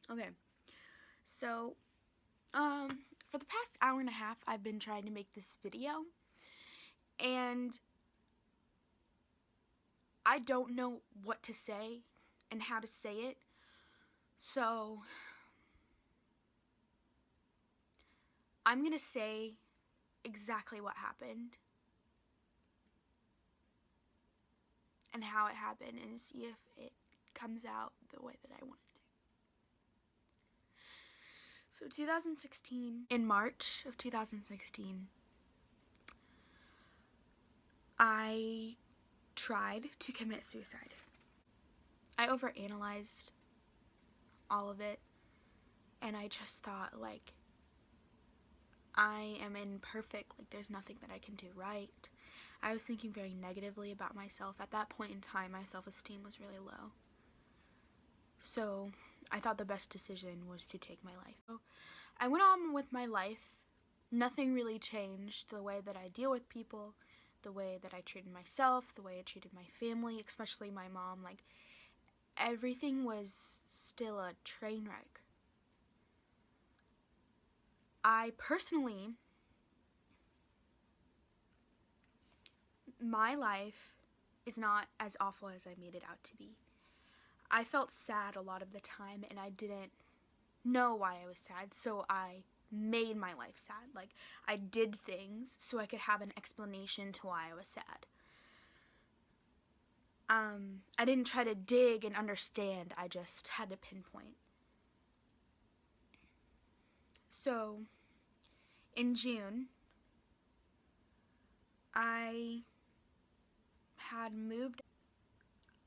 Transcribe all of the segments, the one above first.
Okay, so, for the past hour and a half, I've been trying to make this video, and I don't know what to say and how to say it, so I'm gonna say exactly what happened and how it happened and see if it comes out the way that I want it to. So 2016, in March of 2016, I tried to commit suicide. I overanalyzed all of it, and I just thought, like, I am imperfect, like there's nothing that I can do right. I was thinking very negatively about myself. At that point in time, my self-esteem was really low. So I thought the best decision was to take my life. So I went on with my life. Nothing really changed. The way that I deal with people, the way that I treated myself, the way I treated my family, especially my mom, like everything was still a train wreck. I personally, my life is not as awful as I made it out to be. I felt sad a lot of the time, and I didn't know why I was sad, so I made my life sad. Like, I did things so I could have an explanation to why I was sad. I didn't try to dig and understand, I just had to pinpoint. So, in June, I had moved.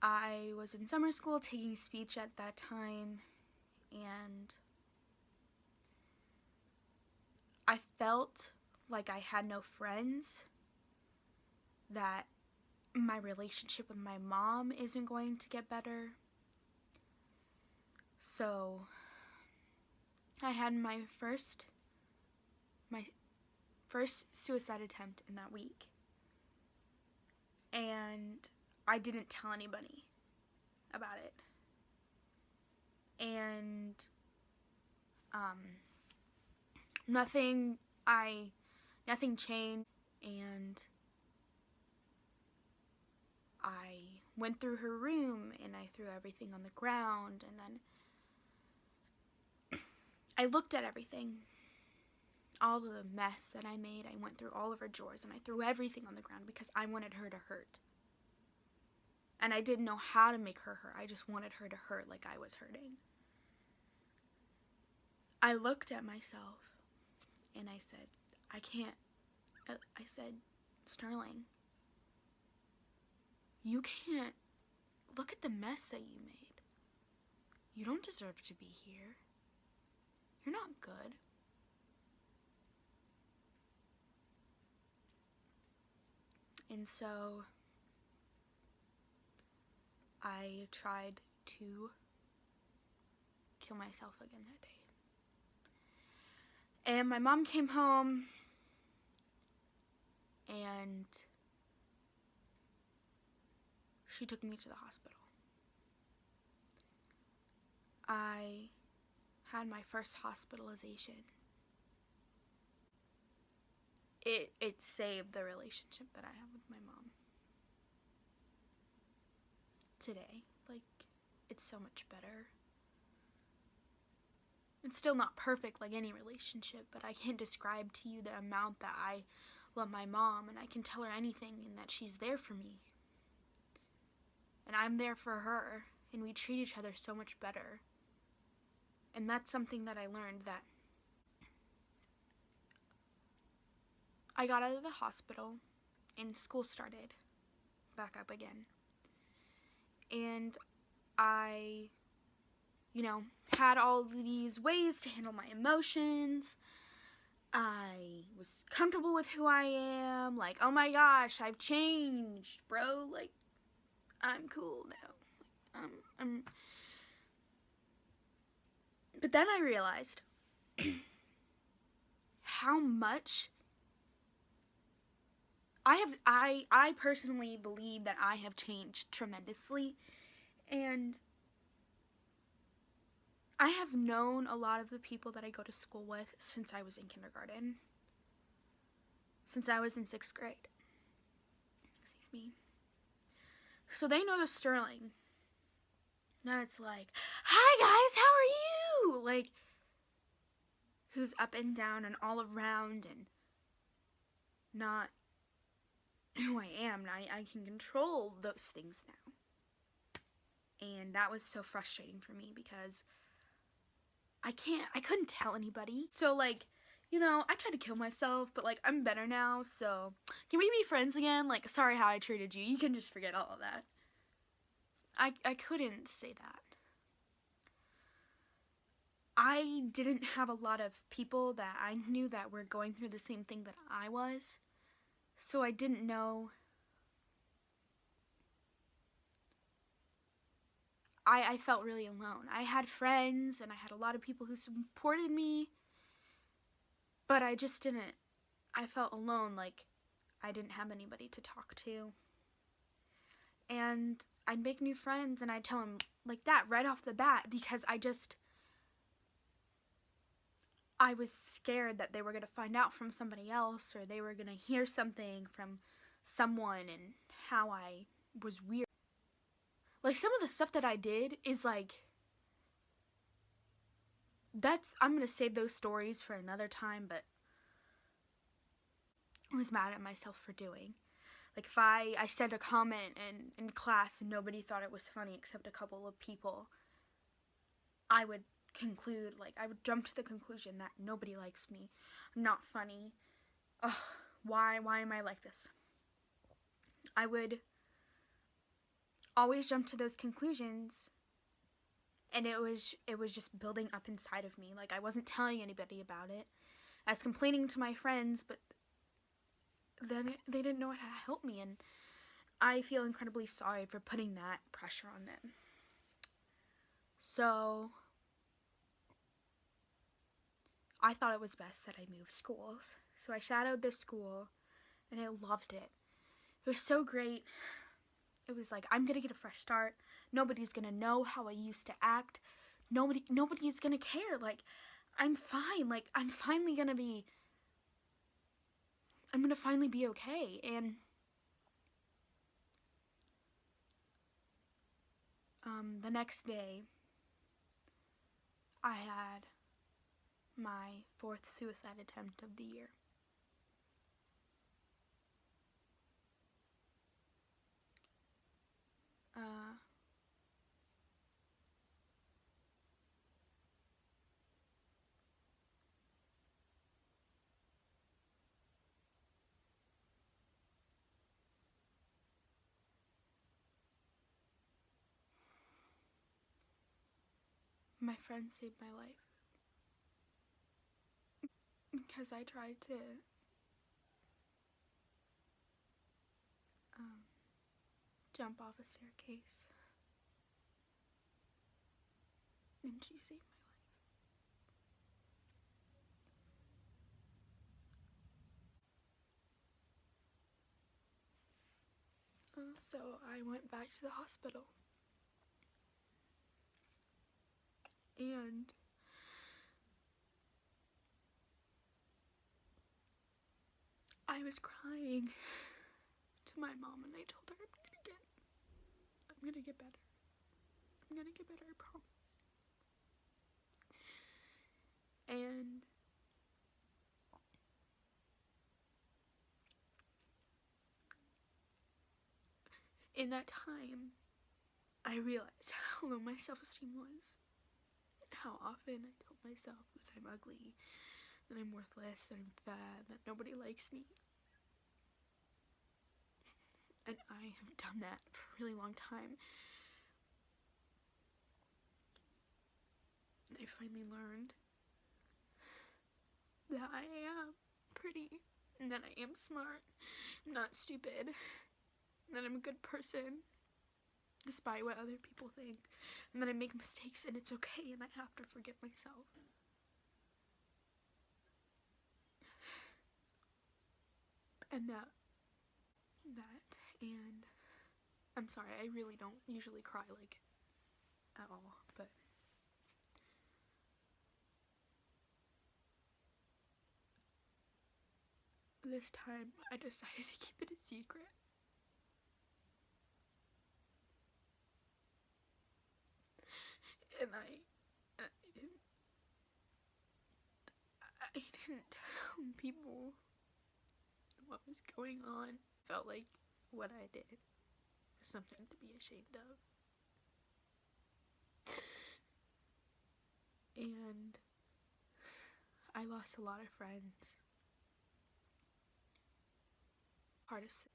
I was in summer school taking speech at that time, and I felt like I had no friends, that my relationship with my mom isn't going to get better. So I had my first suicide attempt in that week, and I didn't tell anybody about it. And nothing changed, and I went through her room and I threw everything on the ground, and then I looked at everything, all the mess that I made. I went through all of her drawers and I threw everything on the ground because I wanted her to hurt. And I didn't know how to make her hurt. I just wanted her to hurt like I was hurting. I looked at myself and I said, I said, Sterling, you can't, look at the mess that you made. You don't deserve to be here. You're not good. And so I tried to kill myself again that day. And my mom came home, and she took me to the hospital. I had my first hospitalization. It saved the relationship that I have with my mom today. Like, it's so much better. It's still not perfect like any relationship, but I can't describe to you the amount that I love my mom, and I can tell her anything and that she's there for me. And I'm there for her, and we treat each other so much better. And that's something that I learned, that I got out of the hospital and school started back up again. And I, had all these ways to handle my emotions. I was comfortable with who I am. Like, oh my gosh, I've changed, bro. Like, I'm cool now. But then I realized how much I personally believe that I have changed tremendously, and I have known a lot of the people that I go to school with since I was in kindergarten. Since I was in 6th grade. Excuse me. So they know the Sterling. Now it's like, hi guys, how are you? Like, who's up and down and all around and not who I am. I can control those things now. And that was so frustrating for me because I couldn't tell anybody. So like, you know, I tried to kill myself, but like I'm better now, so can we be friends again? Like, sorry how I treated you. You can just forget all of that. I couldn't say that. I didn't have a lot of people that I knew that were going through the same thing that I was. So I didn't know. I felt really alone. I had friends and I had a lot of people who supported me, but I just didn't. I felt alone, like I didn't have anybody to talk to. And I'd make new friends and I'd tell them like that right off the bat because I was scared that they were going to find out from somebody else or they were going to hear something from someone and how I was weird. Like, some of the stuff that I did is like, I'm going to save those stories for another time, but I was mad at myself for doing. Like, if I said a comment in class and nobody thought it was funny except a couple of people, I would jump to the conclusion that nobody likes me. I'm not funny. Ugh, why am I like this? I would always jump to those conclusions, and it was just building up inside of me. Like, I wasn't telling anybody about it. I was complaining to my friends, but then they didn't know how to help me, and I feel incredibly sorry for putting that pressure on them. So I thought it was best that I moved schools. So I shadowed this school, and I loved it. It was so great. It was like, I'm gonna get a fresh start. Nobody's gonna know how I used to act. Nobody's gonna care. Like, I'm fine. Like, I'm gonna finally be okay. And the next day, I had my 4th suicide attempt of the year. My friend saved my life because I tried to jump off a staircase, and she saved my life. So I went back to the hospital, and I was crying to my mom, and I told her, I'm gonna get better. I'm gonna get better, I promise. And in that time, I realized how low my self-esteem was. How often I told myself that I'm ugly, that I'm worthless, that I'm fat, that nobody likes me. And I have done that for a really long time. And I finally learned that I am pretty, and that I am smart, I'm not stupid, and that I'm a good person, despite what other people think, and that I make mistakes and it's okay and I have to forgive myself. And and I'm sorry, I really don't usually cry like at all, but this time, I decided to keep it a secret. And I didn't tell people what was going on. Felt like what I did was something to be ashamed of. And I lost a lot of friends. Hardest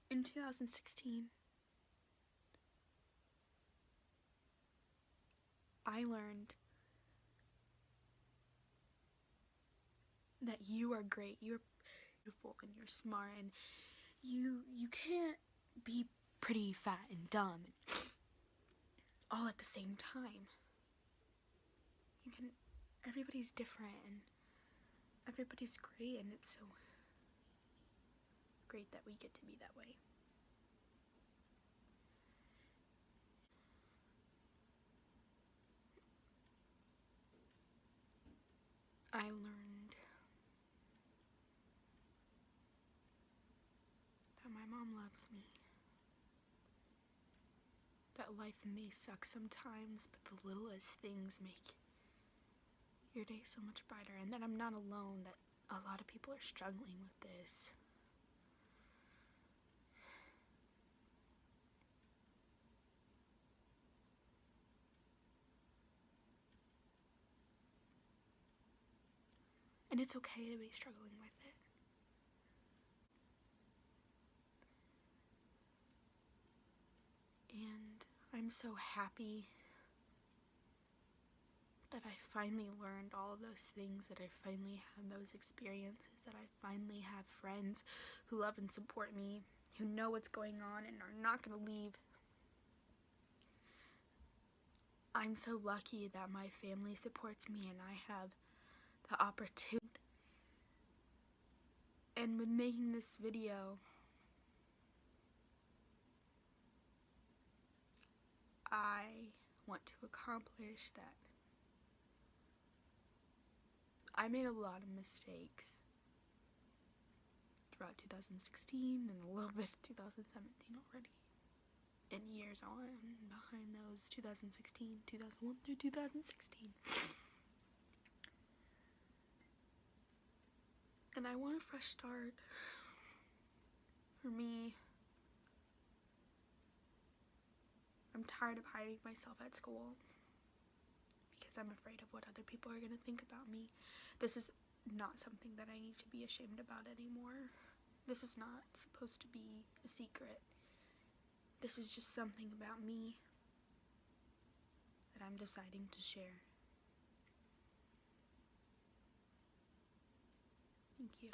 in 2016, I learned that you are great, you're beautiful, and you're smart, and you can't be pretty, fat, and dumb all at the same time. Everybody's different, and everybody's great, and it's so great that we get to be that way. I learned that my mom loves me. That life may suck sometimes, but the littlest things make your day so much brighter. And that I'm not alone, that a lot of people are struggling with this. And it's okay to be struggling with it. And I'm so happy that I finally learned all of those things, that I finally had those experiences, that I finally have friends who love and support me, who know what's going on and are not going to leave. I'm so lucky that my family supports me and I have the opportunity. And with making this video, I want to accomplish that. I made a lot of mistakes throughout 2016 and a little bit of 2017 already. And years on behind those, 2016, 2001 through 2016. And I want a fresh start. For me, I'm tired of hiding myself at school because I'm afraid of what other people are going to think about me. This is not something that I need to be ashamed about anymore. This is not supposed to be a secret. This is just something about me that I'm deciding to share. Thank you.